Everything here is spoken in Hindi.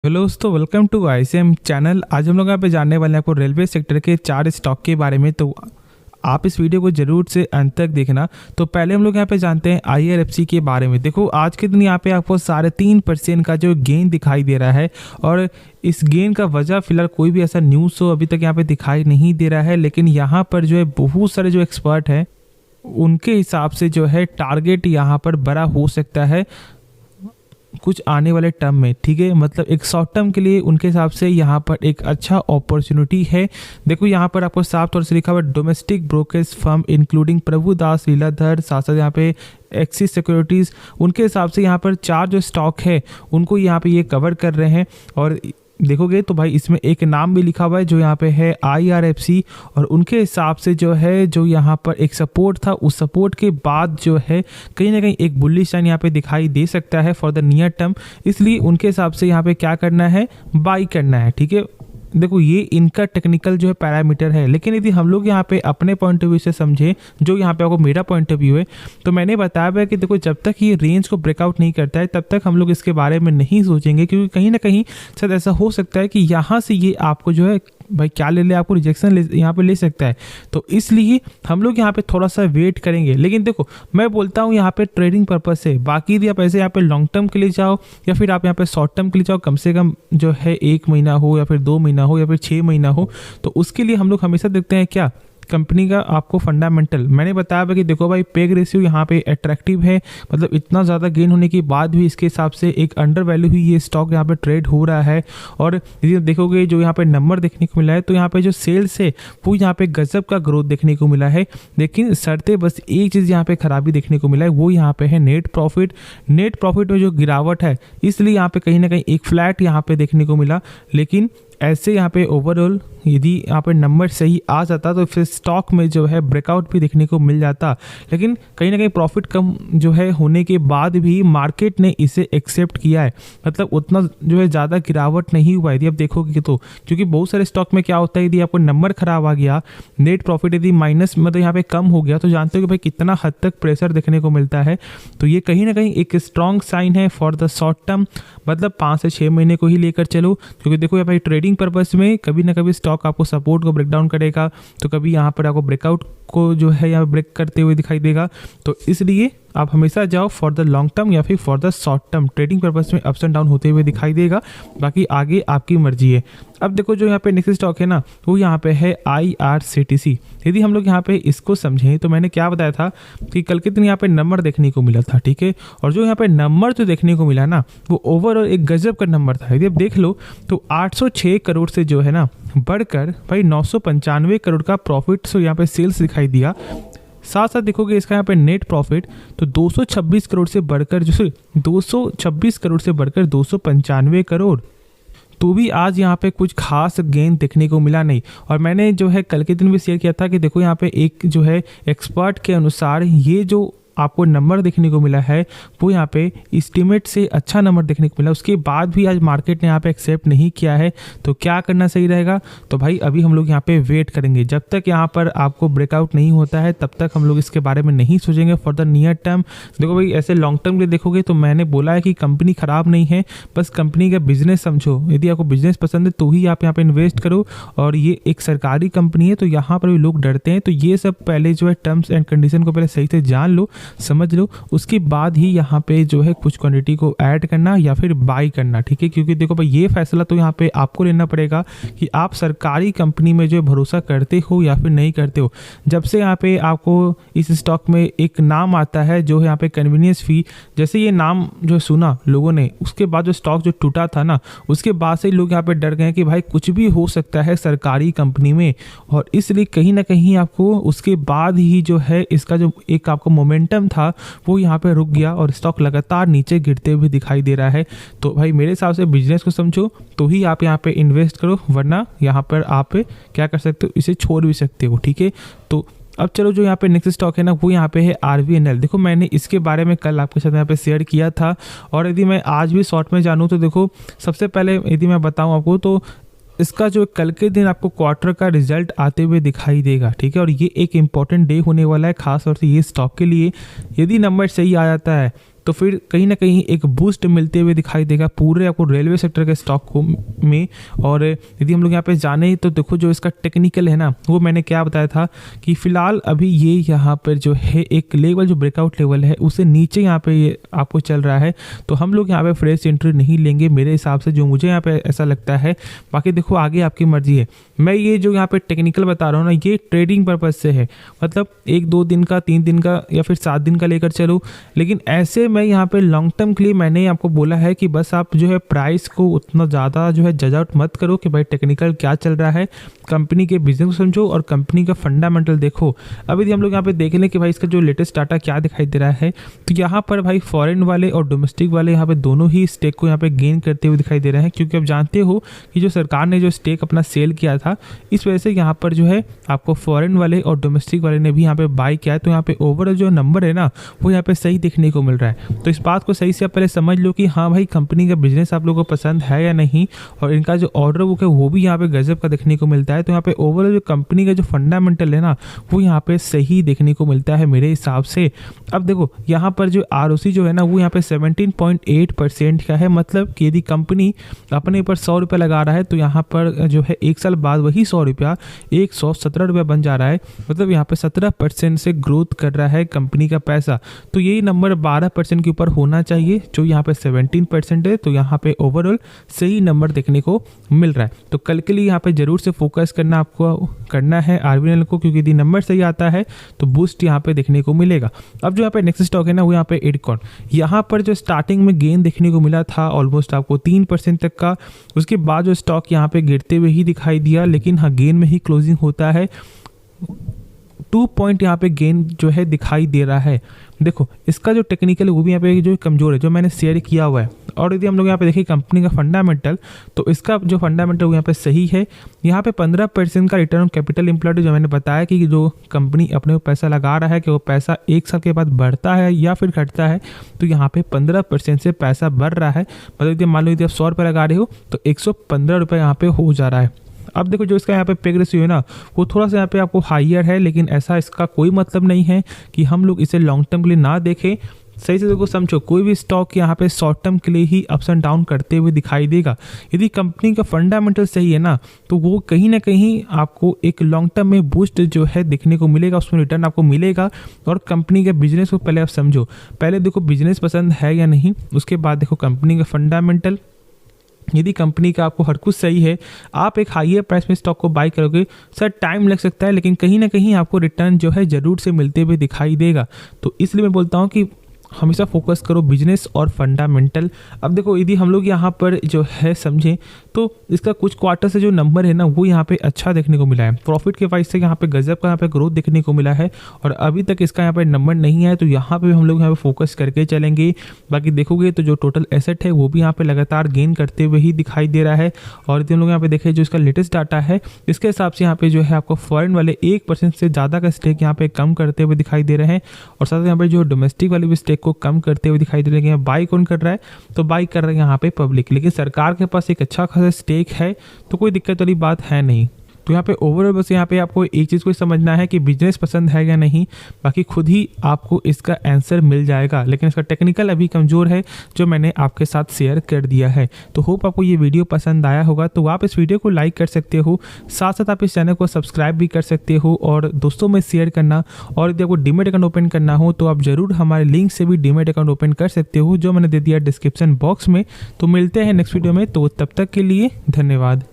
हेलो दोस्तों, वेलकम टू आईसीएम चैनल। आज हम लोग यहाँ पे जानने वाले हैं आपको रेलवे सेक्टर के 4 स्टॉक के बारे में। तो आप इस वीडियो को जरूर से अंत तक देखना। तो पहले हम लोग यहाँ पे जानते हैं आईआरएफसी के बारे में। देखो आज के दिन यहाँ पे आपको 3.5% का जो गेन दिखाई दे रहा है, और इस गेन का वजह फिलहाल कोई भी ऐसा न्यूज़ अभी तक यहाँ पे दिखाई नहीं दे रहा है। लेकिन यहाँ पर जो है बहुत सारे जो एक्सपर्ट हैं उनके हिसाब से जो है टारगेट यहाँ पर बड़ा हो सकता है कुछ आने वाले टर्म में। ठीक है, मतलब एक शॉर्ट टर्म के लिए उनके हिसाब से यहाँ पर एक अच्छा अपॉर्चुनिटी है। देखो यहाँ पर आपको साफ तौर से लिखा हुआ domestic brokerage firm including Prabhudas Lilladher, साथ साथ यहाँ पे एक्सिस सिक्योरिटीज़, उनके हिसाब से यहाँ पर 4 जो स्टॉक है उनको यहाँ पे ये कवर कर रहे हैं। और देखोगे तो भाई इसमें एक नाम भी लिखा हुआ है जो यहाँ पे है आईआरएफसी, और उनके हिसाब से जो है जो यहाँ पर एक सपोर्ट था, उस सपोर्ट के बाद जो है कहीं ना कहीं एक बुलिश लाइन यहाँ पे दिखाई दे सकता है फॉर द नियर टर्म। इसलिए उनके हिसाब से यहाँ पे क्या करना है, बाई करना है। ठीक है, देखो ये इनका टेक्निकल जो है पैरामीटर है। लेकिन यदि हम लोग यहाँ पे अपने पॉइंट ऑफ व्यू से समझे, जो यहाँ पे आपको मेरा पॉइंट ऑफ व्यू है, तो मैंने बताया है कि देखो जब तक ये रेंज को ब्रेकआउट नहीं करता है तब तक हम लोग इसके बारे में नहीं सोचेंगे, क्योंकि कहीं ना कहीं शायद ऐसा हो सकता है कि यहाँ से ये आपको जो है भाई क्या ले आपको रिजेक्शन यहाँ पे ले सकता है। तो इसलिए हम लोग यहाँ पे थोड़ा सा वेट करेंगे। लेकिन देखो मैं बोलता हूँ यहाँ पे ट्रेडिंग पर्पज से, बाकी यदि आप ऐसे यहाँ पे लॉन्ग टर्म के लिए जाओ या फिर आप यहाँ पे शॉर्ट टर्म के लिए जाओ, कम से कम जो है 1 महीना हो या फिर 2 महीना हो या फिर 6 महीना हो, तो उसके लिए हम लोग हमेशा देखते हैं क्या कंपनी का आपको फंडामेंटल। मैंने बताया कि देखो भाई पेग रेशियो यहाँ पे अट्रैक्टिव है, मतलब इतना ज़्यादा गेन होने के बाद भी इसके हिसाब से एक अंडर वैल्यू ही ये स्टॉक यहाँ पे ट्रेड हो रहा है। और यदि देखोगे जो यहाँ पे नंबर देखने को मिला है, तो यहाँ पे जो सेल्स है वो यहाँ पे गजब का ग्रोथ देखने को मिला है। लेकिन शर्तें बस एक चीज़ यहाँ पे खराबी देखने को मिला है, वो यहाँ पे है नेट प्रॉफिट। नेट प्रॉफिट में जो गिरावट है, इसलिए यहाँ पे कहीं ना कहीं एक फ्लैट यहाँ पे देखने को मिला। लेकिन ऐसे यहाँ पे ओवरऑल यदि यहाँ पे नंबर सही आ जाता तो फिर स्टॉक में जो है ब्रेकआउट भी देखने को मिल जाता। लेकिन कहीं ना कहीं प्रॉफिट कम जो है होने के बाद भी मार्केट ने इसे एक्सेप्ट किया है, मतलब उतना जो है ज़्यादा गिरावट नहीं हुआ यदि आप देखोगे तो। क्योंकि बहुत सारे स्टॉक में क्या होता है, यदि आपको नंबर खराब आ गया, नेट प्रॉफिट यदि माइनस मतलब यहाँ पे कम हो गया, तो जानते हो कि भाई कितना हद तक प्रेशर देखने को मिलता है। तो ये कहीं ना कहीं एक स्ट्रॉन्ग साइन है फॉर द शॉर्ट टर्म, मतलब 5 से 6 महीने को ही लेकर चलो। क्योंकि देखो भाई ट्रेडिंग पर्पज में कभी ना कभी स्टॉक आपको सपोर्ट को ब्रेक डाउन करेगा, तो कभी यहाँ पर आपको ब्रेकआउट को जो है यहाँ ब्रेक करते हुए दिखाई देगा। तो इसलिए आप हमेशा जाओ फॉर द लॉन्ग टर्म या फिर for the short term. Trading purpose में अप्स एंड डाउन होते हुए दिखाई देगा, बाकी आगे आपकी मर्जी है। अब देखो जो यहाँ पे नेक्स्ट स्टॉक है ना, वो यहाँ पे है IRCTC। यदि हम लोग यहाँ पे इसको समझें तो मैंने क्या बताया था कि कल के दिन यहाँ पे नंबर देखने को मिला था। ठीक है, और जो यहाँ पे नंबर जो देखने को मिला ना, वो ओवरऑल एक गजब का नंबर था। यदि आप देख लो तो 806 करोड़ से जो है ना बढ़कर भाई 995 करोड़ का प्रॉफिट सो यहाँ पे सेल्स दिखाई दिया। साथ साथ देखोगे इसका यहाँ पे नेट प्रॉफिट तो 226 करोड़ से बढ़कर 226 करोड़ से बढ़कर 295 करोड़। तो भी आज यहाँ पे कुछ खास गेन देखने को मिला नहीं। और मैंने जो है कल के दिन भी शेयर किया था कि देखो यहाँ पे एक जो है एक्सपर्ट के अनुसार ये जो आपको नंबर देखने को मिला है वो यहाँ पे एस्टिमेट से अच्छा नंबर देखने को मिला। उसके बाद भी आज मार्केट ने यहाँ पे एक्सेप्ट नहीं किया है। तो क्या करना सही रहेगा, तो भाई अभी हम लोग यहाँ पे वेट करेंगे। जब तक यहाँ पर आपको ब्रेकआउट नहीं होता है तब तक हम लोग इसके बारे में नहीं सोचेंगे फॉर द नियर टर्म। देखो भाई ऐसे लॉन्ग टर्म के देखोगे तो मैंने बोला है कि कंपनी खराब नहीं है, बस कंपनी का बिजनेस समझो। यदि आपको बिजनेस पसंद है तो ही आप यहाँ पे इन्वेस्ट करो। और ये एक सरकारी कंपनी है तो यहाँ पर भी लोग डरते हैं। तो ये सब पहले जो है टर्म्स एंड कंडीशन को पहले सही से जान लो, समझ लो, उसके बाद ही यहाँ पे जो है कुछ क्वांटिटी को ऐड करना या फिर बाई करना। ठीक है, क्योंकि देखो भाई ये फैसला तो यहाँ पे आपको लेना पड़ेगा कि आप सरकारी कंपनी में जो भरोसा करते हो या फिर नहीं करते हो। जब से यहाँ पे आपको इस स्टॉक में एक नाम आता है जो है यहाँ पे कन्वीनियंस फी, जैसे ये नाम जो सुना लोगों ने, उसके बाद जो स्टॉक जो टूटा था ना, उसके बाद से लोग यहाँ पे डर गए कि भाई कुछ भी हो सकता है सरकारी कंपनी में। और इसलिए कहीं ना कहीं आपको उसके बाद ही जो है इसका जो एक आपको मोमेंटम था वो यहाँ पे रुक गया और स्टॉक लगातार नीचे गिरते हुए दिखाई दे रहा है। तो भाई मेरे हिसाब से बिजनेस को समझो तो ही आप यहाँ पे इन्वेस्ट करो, वरना यहाँ पर आप क्या कर सकते हो, इसे छोड़ भी सकते हो। ठीक है, तो अब चलो जो यहाँ पे नेक्स्ट स्टॉक है ना, वो यहाँ पे है RVNL। देखो मैंने इसके बारे में कल आपके साथ यहाँ पे शेयर किया था, और यदि मैं आज भी शॉर्ट में जानूँ तो देखो सबसे पहले यदि मैं बताऊँ आपको तो इसका जो कल के दिन आपको क्वार्टर का रिजल्ट आते हुए दिखाई देगा। ठीक है, और ये एक इम्पॉर्टेंट डे होने वाला है खास तौर से ये स्टॉक के लिए। यदि नंबर सही आ जाता है तो फिर कहीं ना कहीं एक बूस्ट मिलते हुए दिखाई देगा पूरे आपको रेलवे सेक्टर के स्टॉक को में। और यदि हम लोग यहाँ पे जाने तो देखो जो इसका टेक्निकल है ना, वो मैंने क्या बताया था कि फिलहाल अभी ये यहाँ पर जो है एक लेवल जो ब्रेकआउट लेवल है उससे नीचे यहाँ पे ये आपको चल रहा है, तो हम लोग यहाँ पे फ्रेश एंट्री नहीं लेंगे मेरे हिसाब से, जो मुझे यहाँ पे ऐसा लगता है। बाकी देखो आगे आपकी मर्जी है। मैं ये जो यहाँ पे टेक्निकल बता रहा हूँ ना, ये ट्रेडिंग पर्पज से है, मतलब 1-2 दिन का, 3 दिन का या फिर 7 दिन का लेकर चलो। लेकिन ऐसे मैं यहाँ पे लॉन्ग टर्म के लिए मैंने आपको बोला है कि बस आप जो है प्राइस को उतना ज़्यादा जो है जज आउट मत करो कि भाई टेक्निकल क्या चल रहा है, कंपनी के बिजनेस को समझो और कंपनी का फंडामेंटल देखो। अब यदि हम लोग यहाँ पे देख लें कि भाई इसका जो लेटेस्ट डाटा क्या दिखाई दे रहा है, तो यहाँ पर भाई फॉरेन वाले और डोमेस्टिक वाले यहाँ पे दोनों ही स्टेक को यहाँ पे गेन करते हुए दिखाई दे रहे हैं, क्योंकि आप जानते हो कि जो सरकार ने जो स्टेक अपना सेल किया था, इस वजह से यहाँ पर जो है आपको फॉरेन वाले और डोमेस्टिक वाले ने भी यहाँ पे बाय किया है। तो यहाँ पे ओवरऑल जो नंबर है ना, वो यहाँ पे सही देखने को मिल रहा है। तो इस बात को सही से आप पहले समझ लो कि हाँ भाई कंपनी का बिजनेस आप लोगों को पसंद है या नहीं, और इनका जो ऑर्डर बुक है वो भी यहाँ पे गजब का देखने को मिलता है। तो यहाँ पे ओवरऑल जो कंपनी का जो फंडामेंटल है ना, वो यहाँ पे सही देखने को मिलता है मेरे हिसाब से। अब देखो यहाँ पर जो ROC जो है ना, वो यहाँ पे 17.8% का है, मतलब कि यदि कंपनी अपने ऊपर 100 रुपये लगा रहा है तो यहाँ पर जो है 1 साल बाद वही 100 रुपया 117 रुपये बन जा रहा है, मतलब यहाँ पे 17% से ग्रोथ कर रहा है कंपनी का पैसा। तो यही नंबर 12% के ऊपर होना चाहिए, जो यहाँ पे 17% है। तो यहाँ पे ओवरऑल सही नंबर देखने को मिल रहा है। तो कल के लिए यहाँ पे जरूर से फोकस करना आपको करना है RVNL को, क्योंकि यदि नंबर सही आता है तो बूस्ट यहाँ पे देखने को मिलेगा। अब जो यहाँ पे नेक्स्ट स्टॉक है ना, वो यहाँ पे एडकॉन, यहाँ पर जो स्टार्टिंग में गेन देखने को मिला था ऑलमोस्ट आपको 3% तक का, उसके बाद जो स्टॉक यहाँ पे गिरते हुए ही दिखाई दिया, लेकिन हाँ गेन में ही क्लोजिंग होता है। 2 पॉइंट यहाँ पे गेन जो है दिखाई दे रहा है। देखो इसका जो टेक्निकल है वो भी यहाँ पे जो कमज़ोर है, जो मैंने शेयर किया हुआ है। और यदि हम लोग यहाँ पे देखें कंपनी का फंडामेंटल, तो इसका जो फंडामेंटल वो यहाँ पे सही है। यहाँ पे 15% का रिटर्न ऑन कैपिटल एम्प्लॉयड, जो मैंने बताया कि जो कंपनी अपने पैसा लगा रहा है कि वो पैसा 1 साल के बाद बढ़ता है या फिर घटता है, तो यहाँ पे 15% से पैसा बढ़ रहा है। मतलब यदि मान लो यदि आप 100 रुपये लगा रहे हो तो 115 रुपये यहाँ पे हो जा रहा है। अब देखो जो इसका यहाँ पे पेग रेशियो है ना, वो थोड़ा सा यहाँ पे आपको हाईयर है, लेकिन ऐसा इसका कोई मतलब नहीं है कि हम लोग इसे लॉन्ग टर्म के लिए ना देखें। सही से देखो समझो, कोई भी स्टॉक यहाँ पे शॉर्ट टर्म के लिए ही अप्स एंड डाउन करते हुए दिखाई देगा। यदि कंपनी का फंडामेंटल सही है ना, तो वो कहीं ना कहीं आपको एक लॉन्ग टर्म में बूस्ट जो है देखने को मिलेगा, उसमें रिटर्न आपको मिलेगा। और कंपनी के बिजनेस को पहले आप समझो, पहले देखो बिजनेस पसंद है या नहीं, उसके बाद देखो कंपनी का फंडामेंटल। यदि कंपनी का आपको हर कुछ सही है, आप एक हाईयर प्राइस में स्टॉक को बाय करोगे, सर टाइम लग सकता है, लेकिन कहीं ना कहीं आपको रिटर्न जो है जरूर से मिलते हुए दिखाई देगा। तो इसलिए मैं बोलता हूँ कि हमेशा फोकस करो बिजनेस और फंडामेंटल। अब देखो यदि हम लोग यहाँ पर जो है समझें, तो इसका कुछ क्वार्टर से जो नंबर है ना, वो यहाँ पे अच्छा देखने को मिला है। प्रॉफिट के वाइज से यहाँ पे गजब का यहाँ पे ग्रोथ देखने को मिला है, और अभी तक इसका यहाँ पे नंबर नहीं है, तो यहाँ पे हम लोग यहाँ पे फोकस करके चलेंगे। बाकी देखोगे तो जो टोटल एसेट है वो भी यहाँ पे लगातार गेन करते हुए ही दिखाई दे रहा है। और यदि हम लोग यहाँ पे देखें जो इसका लेटेस्ट डाटा है, इसके हिसाब से यहाँ पे जो है आपको फॉरेन वाले 1% से ज़्यादा का स्टेक यहाँ पे कम करते हुए दिखाई दे रहे हैं, और साथ ही यहाँ पे जो डोमेस्टिक वाले भी स्टेक को कम करते हुए दिखाई दे रहे हैं। बाई कौन कर रहा है, तो बाई कर रहे हैं यहाँ पे पब्लिक, लेकिन सरकार के पास एक अच्छा खासा स्टेक है, तो कोई दिक्कत वाली बात है नहीं। तो यहाँ पे ओवरऑल बस यहाँ पे आपको एक चीज़ को समझना है कि बिजनेस पसंद है या नहीं, बाकी खुद ही आपको इसका आंसर मिल जाएगा। लेकिन इसका टेक्निकल अभी कमज़ोर है, जो मैंने आपके साथ शेयर कर दिया है। तो होप आपको ये वीडियो पसंद आया होगा, तो आप इस वीडियो को लाइक कर सकते हो, साथ साथ आप इस चैनल को सब्सक्राइब भी कर सकते हो और दोस्तों में शेयर करना। और यदि आपको डीमैट अकाउंट ओपन करना हो तो आप ज़रूर हमारे लिंक से भी डीमैट अकाउंट ओपन कर सकते हो, जो मैंने दे दिया डिस्क्रिप्शन बॉक्स में। तो मिलते हैं नेक्स्ट वीडियो में, तो तब तक के लिए धन्यवाद।